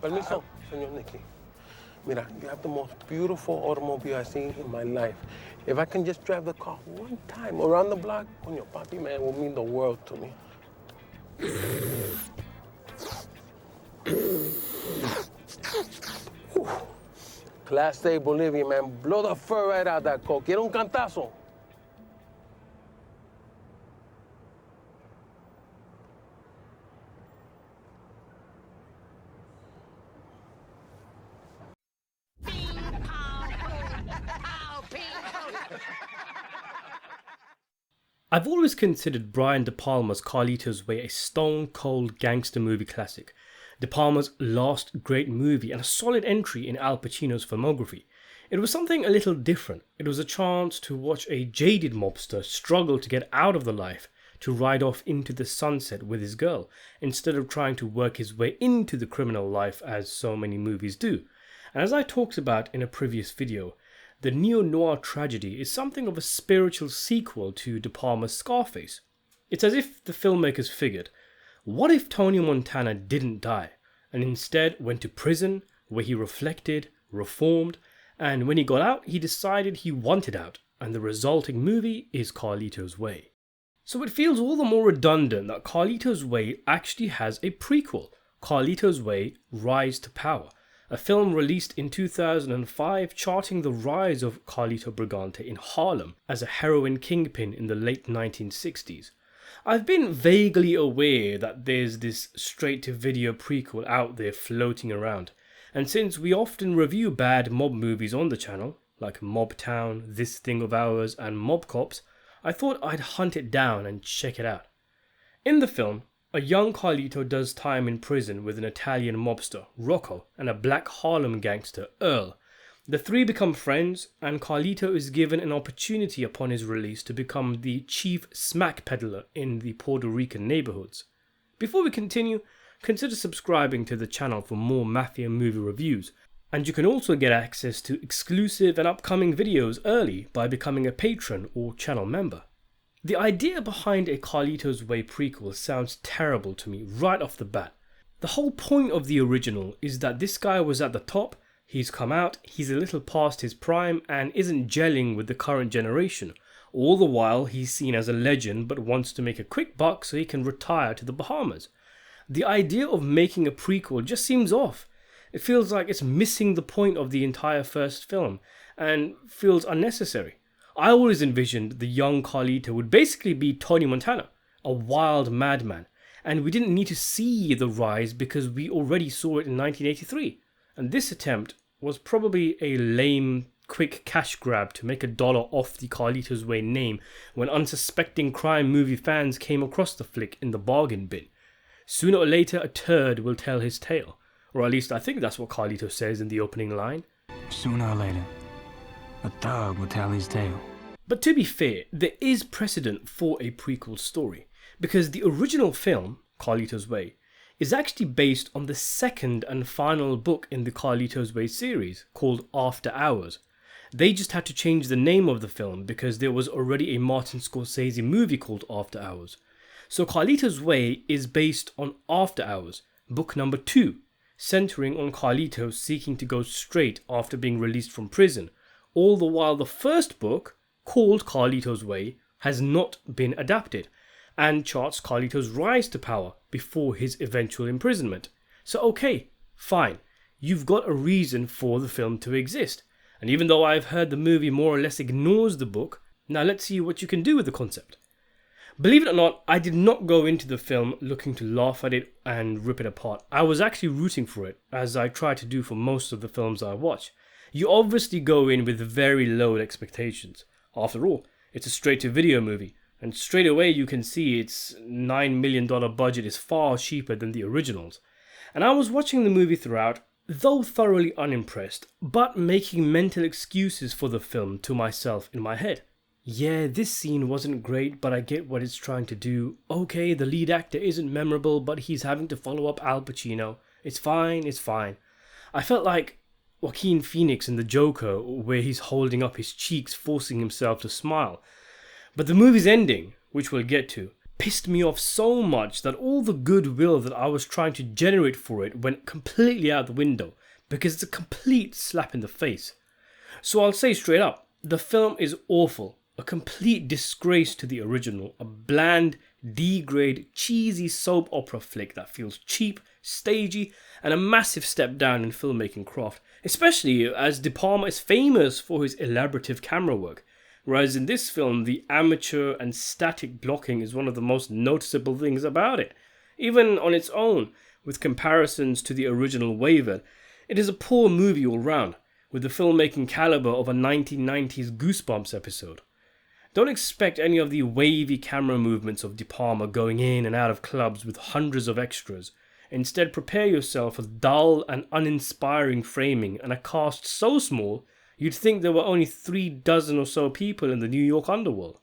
Permiso, señor Nicky. Mira, you have the most beautiful automobile I've seen in my life. If I can just drive the car one time around the block, coño, papi, man, will mean the world to me. Class A Bolivia, man. Blow the fur right out of that coke. ¿Quiere un cantazo? I've always considered Brian De Palma's Carlito's Way a stone-cold gangster movie classic, De Palma's last great movie and a solid entry in Al Pacino's filmography. It was something a little different. It was a chance to watch a jaded mobster struggle to get out of the life, to ride off into the sunset with his girl, instead of trying to work his way into the criminal life as so many movies do. And as I talked about in a previous video, the neo-noir tragedy is something of a spiritual sequel to De Palma's Scarface. It's as if the filmmakers figured, what if Tony Montana didn't die, and instead went to prison, where he reflected, reformed, and when he got out, he decided he wanted out, and the resulting movie is Carlito's Way. So it feels all the more redundant that Carlito's Way actually has a prequel, Carlito's Way: Rise to Power, a film released in 2005 charting the rise of Carlito Brigante in Harlem as a heroin kingpin in the late 1960s. I've been vaguely aware that there's this straight-to-video prequel out there floating around, and since we often review bad mob movies on the channel, like Mob Town, This Thing of Ours and Mob Cops, I thought I'd hunt it down and check it out. In the film, a young Carlito does time in prison with an Italian mobster, Rocco, and a black Harlem gangster, Earl. The three become friends, and Carlito is given an opportunity upon his release to become the chief smack peddler in the Puerto Rican neighborhoods. Before we continue, consider subscribing to the channel for more Mafia movie reviews, and you can also get access to exclusive and upcoming videos early by becoming a patron or channel member. The idea behind a Carlito's Way prequel sounds terrible to me right off the bat. The whole point of the original is that this guy was at the top, he's come out, he's a little past his prime and isn't gelling with the current generation. All the while he's seen as a legend but wants to make a quick buck so he can retire to the Bahamas. The idea of making a prequel just seems off. It feels like it's missing the point of the entire first film and feels unnecessary. I always envisioned the young Carlito would basically be Tony Montana, a wild madman, and we didn't need to see the rise because we already saw it in 1983. And this attempt was probably a lame, quick cash grab to make $1 off the Carlito's Way name when unsuspecting crime movie fans came across the flick in the bargain bin. Sooner or later, a turd will tell his tale, or at least I think that's what Carlito says in the opening line. Sooner or later, a thug will tell his tale. But to be fair, there is precedent for a prequel story, because the original film, Carlito's Way, is actually based on the second and final book in the Carlito's Way series, called After Hours. They just had to change the name of the film because there was already a Martin Scorsese movie called After Hours. So Carlito's Way is based on After Hours, book number 2, centering on Carlito seeking to go straight after being released from prison, all the while the first book, called Carlito's Way, has not been adapted, and charts Carlito's rise to power before his eventual imprisonment. So okay, fine, you've got a reason for the film to exist, and even though I've heard the movie more or less ignores the book, now let's see what you can do with the concept. Believe it or not, I did not go into the film looking to laugh at it and rip it apart. I was actually rooting for it, as I try to do for most of the films I watch. You obviously go in with very low expectations. After all, it's a straight-to-video movie, and straight away you can see its $9 million budget is far cheaper than the originals. And I was watching the movie throughout, though thoroughly unimpressed, but making mental excuses for the film to myself in my head. Yeah, this scene wasn't great, but I get what it's trying to do. Okay, the lead actor isn't memorable, but he's having to follow up Al Pacino. It's fine, it's fine. I felt like Joaquin Phoenix in The Joker, where he's holding up his cheeks, forcing himself to smile. But the movie's ending, which we'll get to, pissed me off so much that all the goodwill that I was trying to generate for it went completely out the window, because it's a complete slap in the face. So I'll say straight up, the film is awful, a complete disgrace to the original, a bland, D-grade, cheesy soap opera flick that feels cheap, stagey, and a massive step down in filmmaking craft, especially as De Palma is famous for his elaborative camera work, whereas in this film the amateur and static blocking is one of the most noticeable things about it. Even on its own, with comparisons to the original Waver, it is a poor movie all round, with the filmmaking caliber of a 1990s Goosebumps episode. Don't expect any of the wavy camera movements of De Palma going in and out of clubs with hundreds of extras. Instead, prepare yourself for dull and uninspiring framing and a cast so small you'd think there were only 36 or so people in the New York underworld.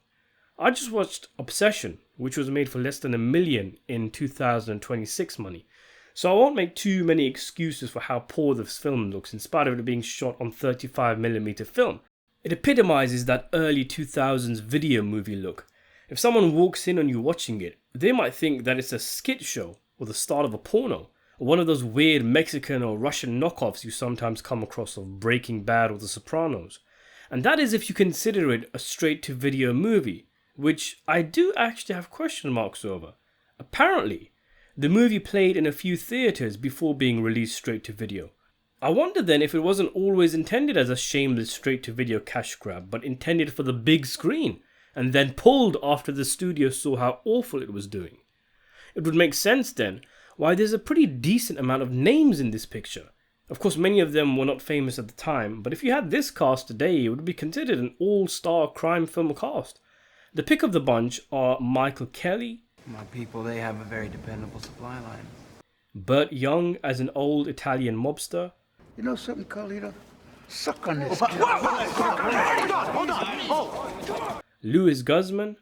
I just watched Obsession, which was made for less than $1 million in 2026 money, so I won't make too many excuses for how poor this film looks in spite of it being shot on 35mm film. It epitomizes that early 2000s video movie look. If someone walks in on you watching it, they might think that it's a skit show or the start of a porno, or one of those weird Mexican or Russian knockoffs you sometimes come across of Breaking Bad or The Sopranos. And that is if you consider it a straight-to-video movie, which I do actually have question marks over. Apparently, the movie played in a few theatres before being released straight to video. I wonder then if it wasn't always intended as a shameless straight-to-video cash grab, but intended for the big screen, and then pulled after the studio saw how awful it was doing. It would make sense then why there's a pretty decent amount of names in this picture. Of course, many of them were not famous at the time, but if you had this cast today, it would be considered an all-star crime film cast. The pick of the bunch are Michael Kelly. My people, they have a very dependable supply line. Burt Young as an old Italian mobster. You know something, Carlito? Suck on this. Hold on. Louis Guzman.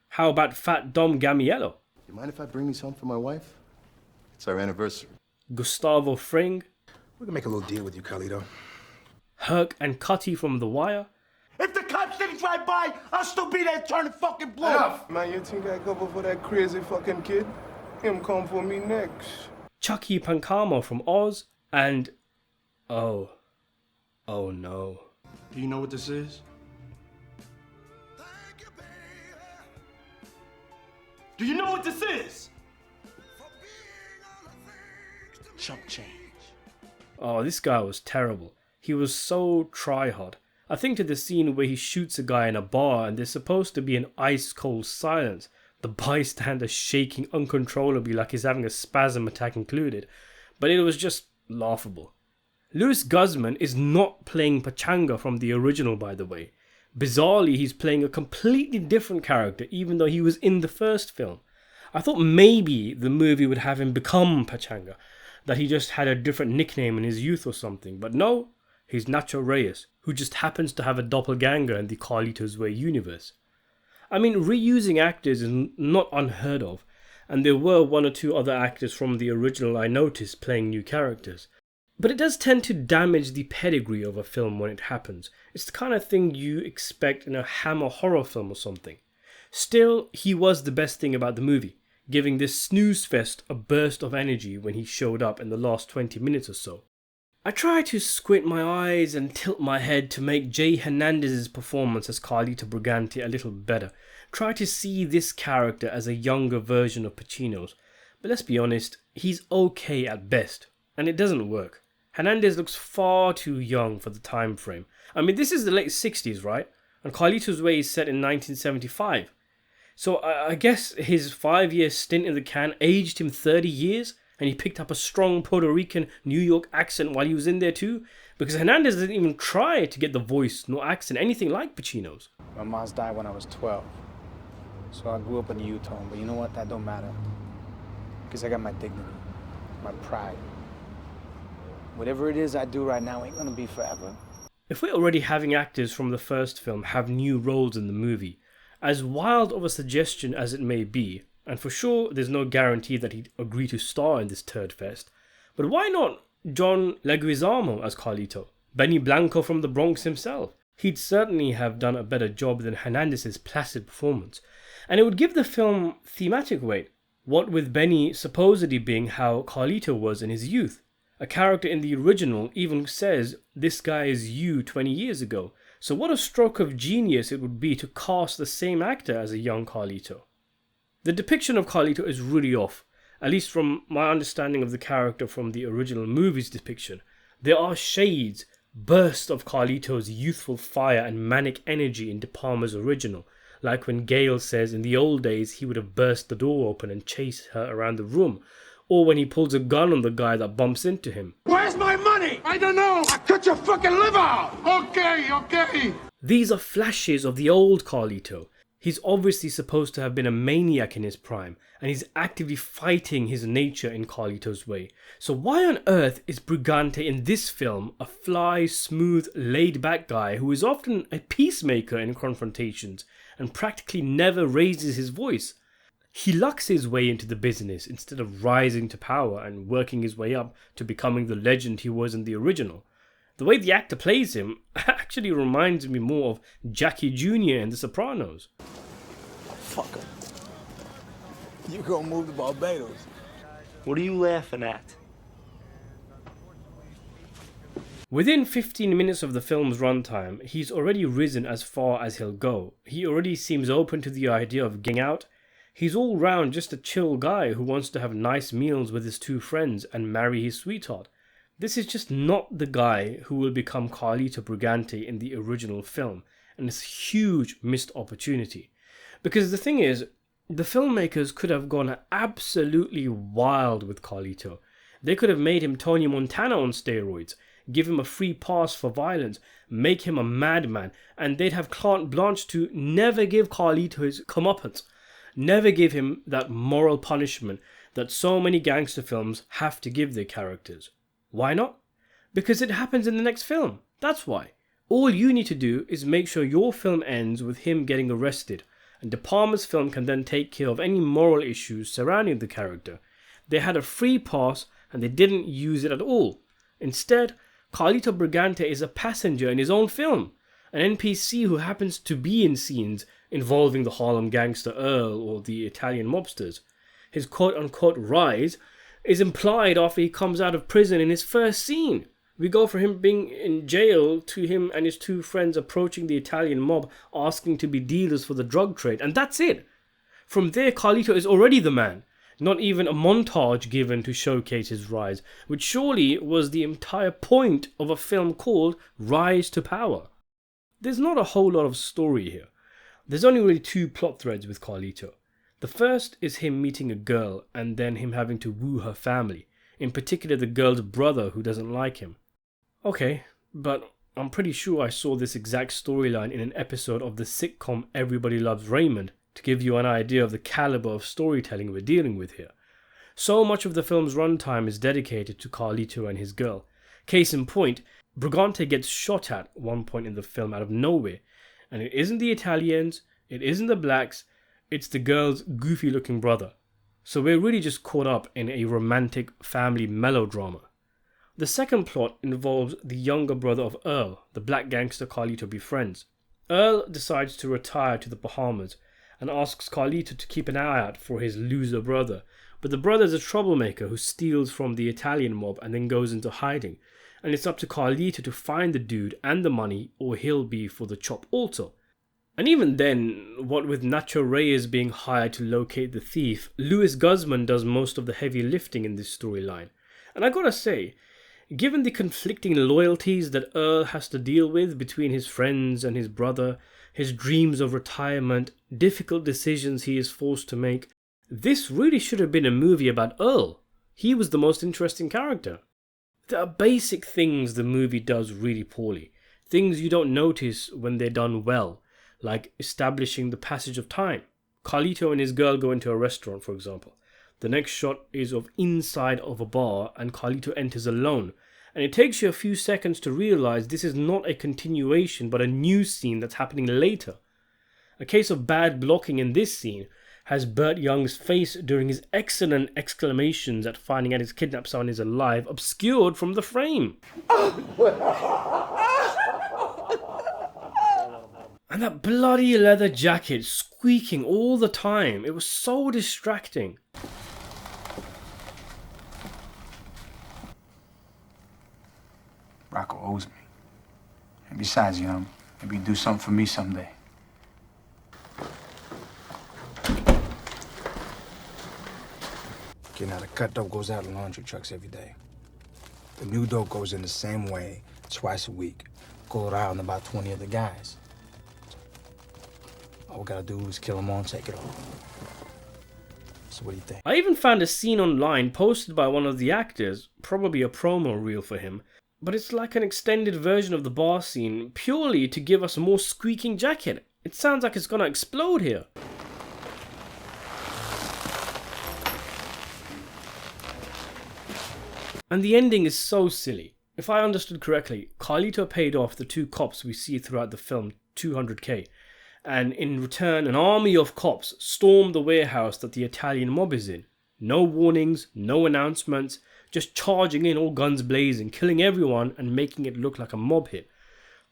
How about Fat Dom Gamiello? You mind if I bring me some for my wife? It's our anniversary. Gustavo Fring. We can make a little deal with you, Carlito. Herc and Cutty from The Wire. If the cops didn't drive by, I'll still be there turning fucking blue. Enough! Man, you think I cover for that crazy fucking kid? Him come for me next. Chucky Pancamo from Oz. And... oh no. Do you know what this is? Do you know what this is? Chump change. Oh, this guy was terrible. He was so try-hard. I think to the scene where he shoots a guy in a bar and there's supposed to be an ice-cold silence, the bystander shaking uncontrollably like he's having a spasm attack included, but it was just laughable. Louis Guzman is not playing Pachanga from the original, by the way. Bizarrely, he's playing a completely different character even though he was in the first film. I thought maybe the movie would have him become Pachanga, that he just had a different nickname in his youth or something, but no, he's Nacho Reyes, who just happens to have a doppelganger in the Carlito's Way universe. I mean, reusing actors is not unheard of, and there were one or two other actors from the original I noticed playing new characters. But it does tend to damage the pedigree of a film when it happens. It's the kind of thing you expect in a Hammer horror film or something. Still, he was the best thing about the movie, giving this snooze fest a burst of energy when he showed up in the last 20 minutes or so. I try to squint my eyes and tilt my head to make Jay Hernandez's performance as Carlito Brigante a little better. Try to see this character as a younger version of Pacino's. But let's be honest, he's okay at best, and it doesn't work. Hernandez looks far too young for the time frame. I mean, this is the late 60s, right? And Carlito's Way is set in 1975. So I guess his 5-year stint in the can aged him 30 years, and he picked up a strong Puerto Rican New York accent while he was in there too, because Hernandez didn't even try to get the voice nor accent anything like Pacino's. My mom's died when I was 12, so I grew up in Utah, but you know what? That don't matter, because I got my dignity, my pride. Whatever it is I do right now ain't gonna be forever. If we're already having actors from the first film have new roles in the movie, as wild of a suggestion as it may be, and for sure there's no guarantee that he'd agree to star in this turd fest, but why not John Leguizamo as Carlito, Benny Blanco from the Bronx himself. He'd certainly have done a better job than Hernandez's placid performance, and it would give the film thematic weight, what with Benny supposedly being how Carlito was in his youth. A character in the original even says, "This guy is you 20 years ago," so what a stroke of genius it would be to cast the same actor as a young Carlito. The depiction of Carlito is really off, at least from my understanding of the character from the original movie's depiction. There are shades, bursts of Carlito's youthful fire and manic energy in De Palma's original, like when Gale says in the old days he would have burst the door open and chased her around the room, or when he pulls a gun on the guy that bumps into him. Where's my money? I don't know. I cut your fucking liver out. Okay. These are flashes of the old Carlito. He's obviously supposed to have been a maniac in his prime, and he's actively fighting his nature in Carlito's way. So why on earth is Brigante in this film a fly, smooth, laid-back guy who is often a peacemaker in confrontations and practically never raises his voice? He lucks his way into the business instead of rising to power and working his way up to becoming the legend he was in the original. The way the actor plays him actually reminds me more of Jackie Jr. in The Sopranos. Fucker. You gonna move to Barbados. What are you laughing at? Within 15 minutes of the film's runtime, he's already risen as far as he'll go. He already seems open to the idea of getting out. He's all round just a chill guy who wants to have nice meals with his two friends and marry his sweetheart. This is just not the guy who will become Carlito Brigante in the original film, and it's a huge missed opportunity. Because the thing is, the filmmakers could have gone absolutely wild with Carlito. They could have made him Tony Montana on steroids, give him a free pass for violence, make him a madman, and they'd have carte blanche to never give Carlito his comeuppance, never give him that moral punishment that so many gangster films have to give their characters. Why not? Because it happens in the next film. That's why. All you need to do is make sure your film ends with him getting arrested, and De Palma's film can then take care of any moral issues surrounding the character. They had a free pass and they didn't use it at all. Instead, Carlito Brigante is a passenger in his own film, an NPC who happens to be in scenes involving the Harlem gangster Earl or the Italian mobsters. His quote-unquote rise is implied after he comes out of prison in his first scene. We go from him being in jail to him and his two friends approaching the Italian mob asking to be dealers for the drug trade, and that's it. From there, Carlito is already the man. Not even a montage given to showcase his rise, which surely was the entire point of a film called Rise to Power. There's not a whole lot of story here. There's only really two plot threads with Carlito. The first is him meeting a girl and then him having to woo her family, in particular the girl's brother who doesn't like him. Okay, but I'm pretty sure I saw this exact storyline in an episode of the sitcom Everybody Loves Raymond to give you an idea of the caliber of storytelling we're dealing with here. So much of the film's runtime is dedicated to Carlito and his girl. Case in point, Brigante gets shot at one point in the film out of nowhere, and it isn't the Italians, it isn't the blacks, it's the girl's goofy looking brother. So we're really just caught up in a romantic family melodrama. The second plot involves the younger brother of Earl, the black gangster Carlito befriends. Earl decides to retire to the Bahamas and asks Carlito to keep an eye out for his loser brother, but the brother's a troublemaker who steals from the Italian mob and then goes into hiding, and it's up to Carlito to find the dude and the money or he'll be for the chop also. And even then, what with Nacho Reyes being hired to locate the thief, Louis Guzman does most of the heavy lifting in this storyline. And I gotta say, given the conflicting loyalties that Earl has to deal with between his friends and his brother, his dreams of retirement, difficult decisions he is forced to make, this really should have been a movie about Earl. He was the most interesting character. There are basic things the movie does really poorly, things you don't notice when they're done well, like establishing the passage of time. Carlito and his girl go into a restaurant, for example. The next shot is of inside of a bar and Carlito enters alone, and it takes you a few seconds to realize this is not a continuation but a new scene that's happening later. A case of bad blocking in this scene, has Burt Young's face during his excellent exclamations at finding out his kidnapped son is alive obscured from the frame. And that bloody leather jacket squeaking all the time. It was so distracting. Rocco owes me. And besides, young, maybe you do something for me someday. Okay, now the cut dope goes out in laundry trucks every day. The new dope goes in the same way twice a week. Go around about 20 other guys. All we gotta do is kill them all and take it all. So what do you think? I even found a scene online posted by one of the actors, probably a promo reel for him, but it's like an extended version of the bar scene purely to give us a more squeaking jacket. It sounds like it's gonna explode here. And the ending is so silly. If I understood correctly, Carlito paid off the 2 cops we see throughout the film $200K, and in return an army of cops stormed the warehouse that the Italian mob is in. No warnings, no announcements, just charging in all guns blazing, killing everyone and making it look like a mob hit.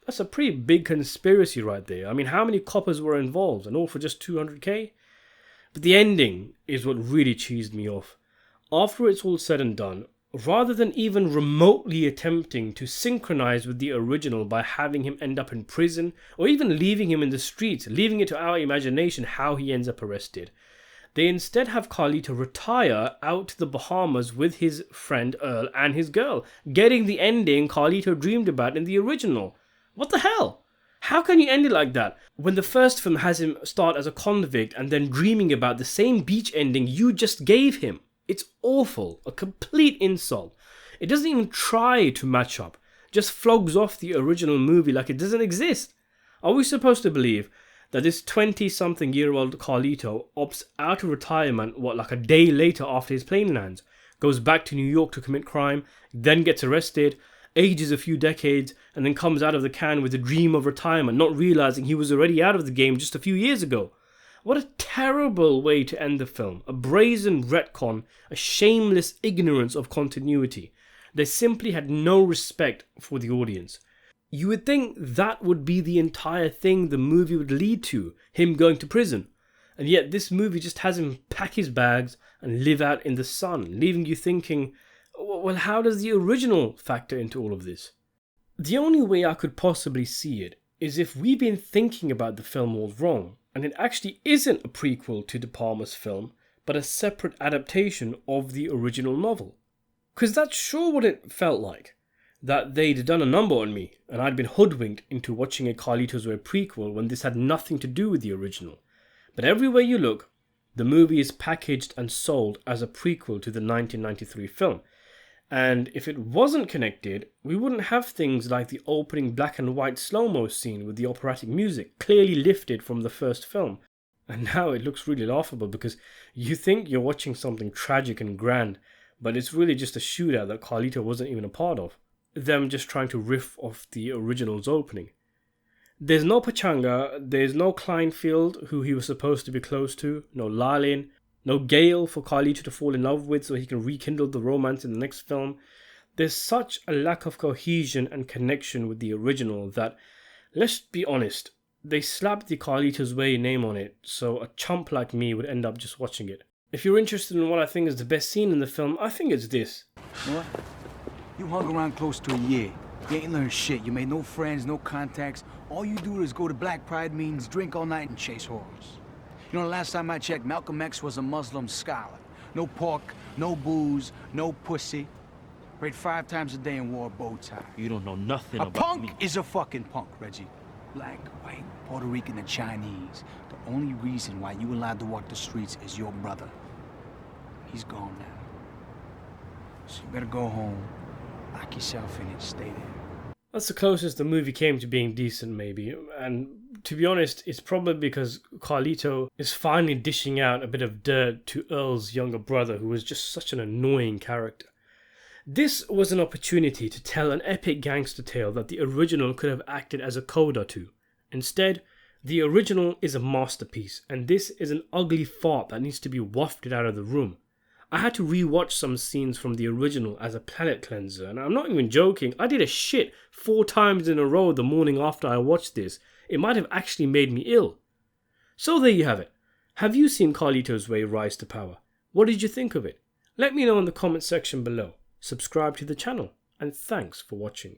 That's a pretty big conspiracy right there. I mean, how many coppers were involved, and all for just $200K? But the ending is what really cheesed me off. After it's all said and done, rather than even remotely attempting to synchronize with the original by having him end up in prison, or even leaving him in the streets, leaving it to our imagination how he ends up arrested, they instead have Carlito retire out to the Bahamas with his friend Earl and his girl, getting the ending Carlito dreamed about in the original. What the hell? How can you end it like that, when the first film has him start as a convict and then dreaming about the same beach ending you just gave him? It's awful, a complete insult. It doesn't even try to match up, just flogs off the original movie like it doesn't exist. Are we supposed to believe that this 20-something-year-old Carlito opts out of retirement, like a day later after his plane lands, goes back to New York to commit crime, then gets arrested, ages a few decades, and then comes out of the can with a dream of retirement, not realizing he was already out of the game just a few years ago? What a terrible way to end the film. A brazen retcon, a shameless ignorance of continuity. They simply had no respect for the audience. You would think that would be the entire thing the movie would lead to, him going to prison. And yet this movie just has him pack his bags and live out in the sun, leaving you thinking, well, how does the original factor into all of this? The only way I could possibly see it is if we've been thinking about the film all wrong, and it actually isn't a prequel to De Palma's film, but a separate adaptation of the original novel. Because that's sure what it felt like. That they'd done a number on me, and I'd been hoodwinked into watching a Carlito's Way prequel when this had nothing to do with the original. But everywhere you look, the movie is packaged and sold as a prequel to the 1993 film. And if it wasn't connected, we wouldn't have things like the opening black and white slow-mo scene with the operatic music clearly lifted from the first film. And now it looks really laughable because you think you're watching something tragic and grand, but it's really just a shootout that Carlito wasn't even a part of. Them just trying to riff off the original's opening. There's no Pachanga, there's no Kleinfield, who he was supposed to be close to, no Lalin, no Gale for Carlito to fall in love with so he can rekindle the romance in the next film. There's such a lack of cohesion and connection with the original that, let's be honest, they slapped the Carlito's Way name on it, so a chump like me would end up just watching it. If you're interested in what I think is the best scene in the film, I think it's this. What? You hung around close to a year. You ain't learned shit. You made no friends, no contacts. All you do is go to Black Pride meetings, drink all night, and chase whores. You know, the last time I checked, Malcolm X was a Muslim scholar. No pork, no booze, no pussy. Prayed 5 times a day and wore a bow tie. You don't know nothing about punk me. is a fucking punk, Reggie. Black, white, Puerto Rican, and Chinese. The only reason why you allowed to walk the streets is your brother. He's gone now. So you better go home, lock yourself in and stay there. That's the closest the movie came to being decent, maybe. And to be honest, it's probably because Carlito is finally dishing out a bit of dirt to Earl's younger brother, who was just such an annoying character. This was an opportunity to tell an epic gangster tale that the original could have acted as a coda to. Instead, The original is a masterpiece, and this is an ugly fart that needs to be wafted out of the room. I had to rewatch some scenes from the original as a palate cleanser, and I'm not even joking, I did a shit 4 times in a row the morning after I watched this. It might have actually made me ill. So there you have it. Have you seen Carlito's Way rise to power? What did you think of it? Let me know in the comment section below. Subscribe to the channel, and thanks for watching.